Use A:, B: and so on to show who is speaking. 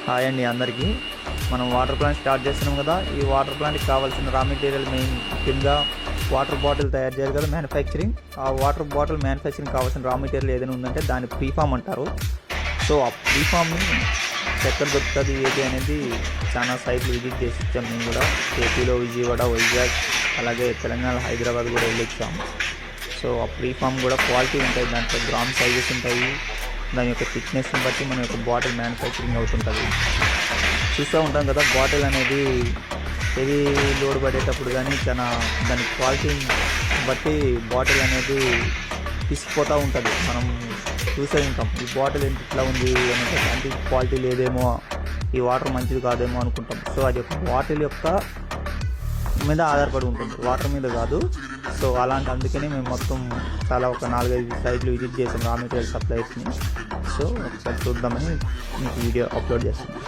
A: Hi అండి అందరికీ. మనం వాటర్ ప్లాంట్ స్టార్ట్ చేస్తున్నాం కదా. ఈ వాటర్ ప్లాంట్కి కావాల్సిన రా మెటీరియల్ మెయిన్ ముఖ్యంగా వాటర్ బాటిల్ తయారు చేయాలి కదా, మ్యానుఫ్యాక్చరింగ్. ఆ వాటర్ బాటిల్ మ్యానుఫ్యాక్చరింగ్ కావాల్సిన రా మెటీరియల్ ఏదైనా ఉందంటే దాన్ని ప్రీఫామ్ అంటారు. సో ఆ ప్రీఫామ్ని ఎక్కడ దొరుకుతుంది ఏది అనేది చాలా సైట్లు విజిట్ చేసి ఇచ్చాం. మేము కూడా ఏపీలో విజయవాడ, వైజాగ్, అలాగే తెలంగాణ హైదరాబాద్ కూడా వెళ్ళొచ్చాము. సో ఆ ప్రీఫామ్ కూడా క్వాలిటీ ఉంటాయి, దాంట్లో గ్రామ్ సైజెస్ ఉంటాయి. దాని యొక్క థిక్నెస్ని బట్టి మన యొక్క బాటిల్ మ్యానుఫ్యాక్చరింగ్ అవుతుంటుంది. చూస్తూ ఉంటాం కదా, బాటిల్ అనేది హెవీ లోడ్ పడేటప్పుడు కానీ చాలా దాని క్వాలిటీని బట్టి బాటిల్ అనేది తీసుకుపోతూ ఉంటుంది. మనం చూసే ఉంటాం ఈ బాటిల్ ఏంటి ఇట్లా ఉంది అనేది, అంటే క్వాలిటీ లేదేమో, ఈ వాటర్ మంచిది కాదేమో అనుకుంటాం. సో అది యొక్క బాటిల్ యొక్క మీద ఆధారపడి ఉంటుంది, వాటర్ మీద కాదు. సో అందుకని మేము మొత్తం చాలా ఒక 4-5 సైట్లు విజిట్ చేసాం రా మెటీరియల్ సప్లైస్ని. సో ఒకసారి చూద్దామని మీకు వీడియో అప్లోడ్ చేస్తున్నాం.